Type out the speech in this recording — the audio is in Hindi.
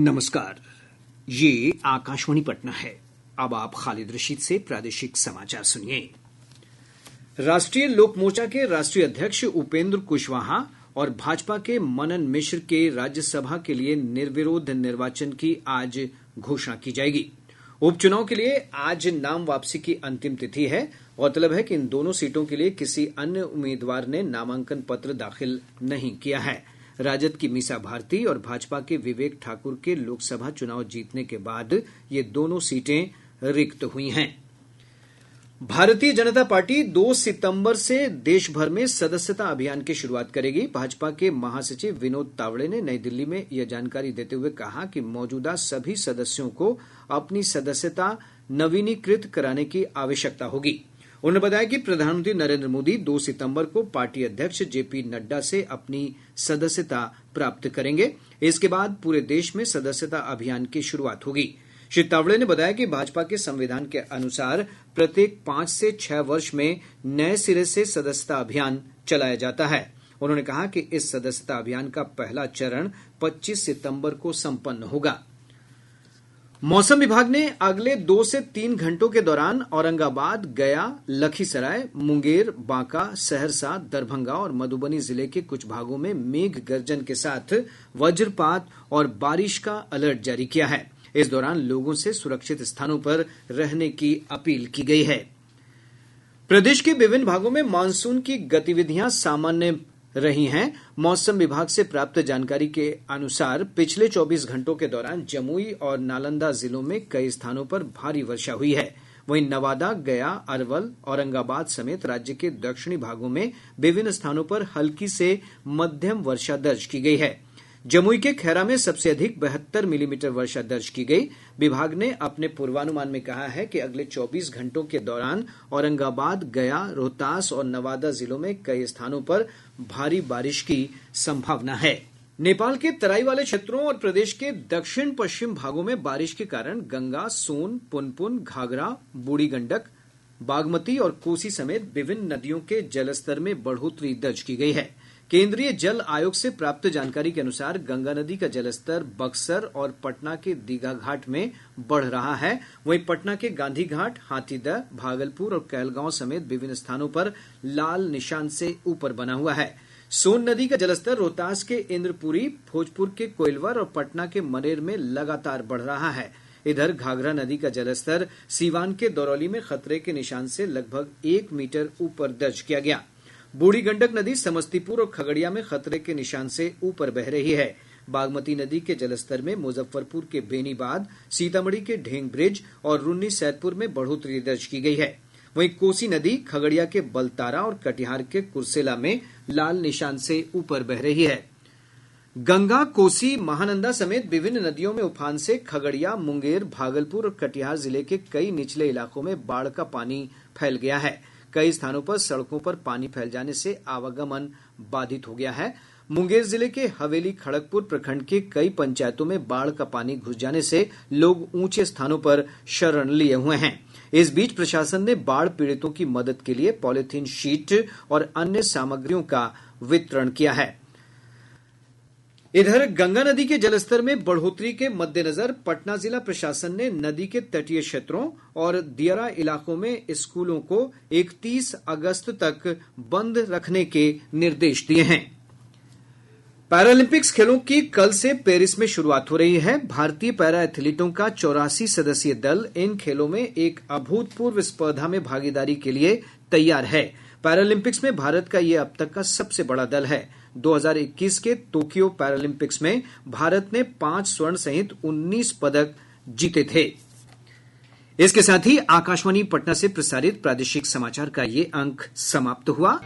नमस्कार। ये आकाशवाणी पटना है। अब आप खालिद रशीद से प्रादेशिक समाचार सुनिए। राष्ट्रीय लोक मोर्चा के राष्ट्रीय अध्यक्ष उपेंद्र कुशवाहा और भाजपा के मनन मिश्र के राज्यसभा के लिए निर्विरोध निर्वाचन की आज घोषणा की जाएगी। उपचुनाव के लिए आज नाम वापसी की अंतिम तिथि है। गौरतलब है कि इन दोनों सीटों के लिए किसी अन्य उम्मीदवार ने नामांकन पत्र दाखिल नहीं किया है। राजद की मीसा भारती और भाजपा के विवेक ठाकुर के लोकसभा चुनाव जीतने के बाद ये दोनों सीटें रिक्त हुई हैं। भारतीय जनता पार्टी 2 सितंबर से देश भर में सदस्यता अभियान की शुरुआत करेगी। भाजपा के महासचिव विनोद तावड़े ने नई दिल्ली में यह जानकारी देते हुए कहा कि मौजूदा सभी सदस्यों को अपनी सदस्यता नवीनीकृत कराने की आवश्यकता होगी। उन्होंने बताया कि प्रधानमंत्री नरेंद्र मोदी 2 सितंबर को पार्टी अध्यक्ष जेपी नड्डा से अपनी सदस्यता प्राप्त करेंगे। इसके बाद पूरे देश में सदस्यता अभियान की शुरुआत होगी। श्री तावड़े ने बताया कि भाजपा के संविधान के अनुसार प्रत्येक 5 से 6 वर्ष में नए सिरे से सदस्यता अभियान चलाया जाता है। उन्होंने कहा कि इस सदस्यता अभियान का पहला चरण 25 सितंबर को संपन्न होगा। मौसम विभाग ने अगले 2 से 3 घंटों के दौरान औरंगाबाद, गया, लखीसराय, मुंगेर, बांका, सहरसा, दरभंगा और मधुबनी जिले के कुछ भागों में मेघ गर्जन के साथ वज्रपात और बारिश का अलर्ट जारी किया है। इस दौरान लोगों से सुरक्षित स्थानों पर रहने की अपील की गई है। प्रदेश के विभिन्न भागों में मानसून की गतिविधियां सामान्य रही हैं। मौसम विभाग से प्राप्त जानकारी के अनुसार पिछले 24 घंटों के दौरान जमुई और नालंदा जिलों में कई स्थानों पर भारी वर्षा हुई है। वहीं नवादा, गया, अरवल, औरंगाबाद समेत राज्य के दक्षिणी भागों में विभिन्न स्थानों पर हल्की से मध्यम वर्षा दर्ज की गई है। जमुई के खैरा में सबसे अधिक 72 मिलीमीटर वर्षा दर्ज की गई। विभाग ने अपने पूर्वानुमान में कहा है कि अगले 24 घंटों के दौरान औरंगाबाद, गया, रोहतास और नवादा जिलों में कई स्थानों पर भारी बारिश की संभावना है। नेपाल के तराई वाले क्षेत्रों और प्रदेश के दक्षिण पश्चिम भागों में बारिश के कारण गंगा, सोन, पुनपुन, घाघरा, बूढ़ी गंडक, बागमती और कोसी समेत विभिन्न नदियों के जलस्तर में बढ़ोतरी दर्ज की गई है। केंद्रीय जल आयोग से प्राप्त जानकारी के अनुसार गंगा नदी का जलस्तर बक्सर और पटना के दीघा घाट में बढ़ रहा है। वहीं पटना के गांधी घाट, हाथीदह, भागलपुर और कहलगांव समेत विभिन्न स्थानों पर लाल निशान से ऊपर बना हुआ है। सोन नदी का जलस्तर रोहतास के इंद्रपुरी, भोजपुर के कोइलवर और पटना के मनेर में लगातार बढ़ रहा है। इधर घाघरा नदी का जलस्तर सीवान के दरौली में खतरे के निशान से लगभग 1 मीटर ऊपर दर्ज किया गया। बूढ़ी गंडक नदी समस्तीपुर और खगड़िया में खतरे के निशान से ऊपर बह रही है। बागमती नदी के जलस्तर में मुजफ्फरपुर के बेनीबाद, सीतामढ़ी के ढेंग ब्रिज और रून्नी सैदपुर में बढ़ोतरी दर्ज की गई है। वहीं कोसी नदी खगड़िया के बलतारा और कटिहार के कुर्सेला में लाल निशान से ऊपर बह रही है। गंगा, कोसी, महानंदा समेत विभिन्न नदियों में उफान से खगड़िया, मुंगेर, भागलपुर और कटिहार जिले के कई निचले इलाकों में बाढ़ का पानी फैल गया है। कई स्थानों पर सड़कों पर पानी फैल जाने से आवागमन बाधित हो गया है। मुंगेर जिले के हवेली खड़गपुर प्रखंड के कई पंचायतों में बाढ़ का पानी घुस जाने से लोग ऊंचे स्थानों पर शरण लिए हुए हैं। इस बीच प्रशासन ने बाढ़ पीड़ितों की मदद के लिए पॉलिथीन शीट और अन्य सामग्रियों का वितरण किया है। इधर गंगा नदी के जलस्तर में बढ़ोतरी के मद्देनजर पटना जिला प्रशासन ने नदी के तटीय क्षेत्रों और दियारा इलाकों में स्कूलों को 31 अगस्त तक बंद रखने के निर्देश दिए हैं। पैरालंपिक्स खेलों की कल से पेरिस में शुरुआत हो रही है। भारतीय पैरा एथलीटों का 84 सदस्यीय दल इन खेलों में एक अभूतपूर्व स्पर्धा में भागीदारी के लिए तैयार है। पैरालंपिक्स में भारत का ये अब तक का सबसे बड़ा दल है। 2021 के टोक्यो पैरालंपिक्स में भारत ने 5 स्वर्ण सहित 19 पदक जीते थे। इसके साथ ही आकाशवाणी पटना से प्रसारित प्रादेशिक समाचार का ये अंक समाप्त हुआ।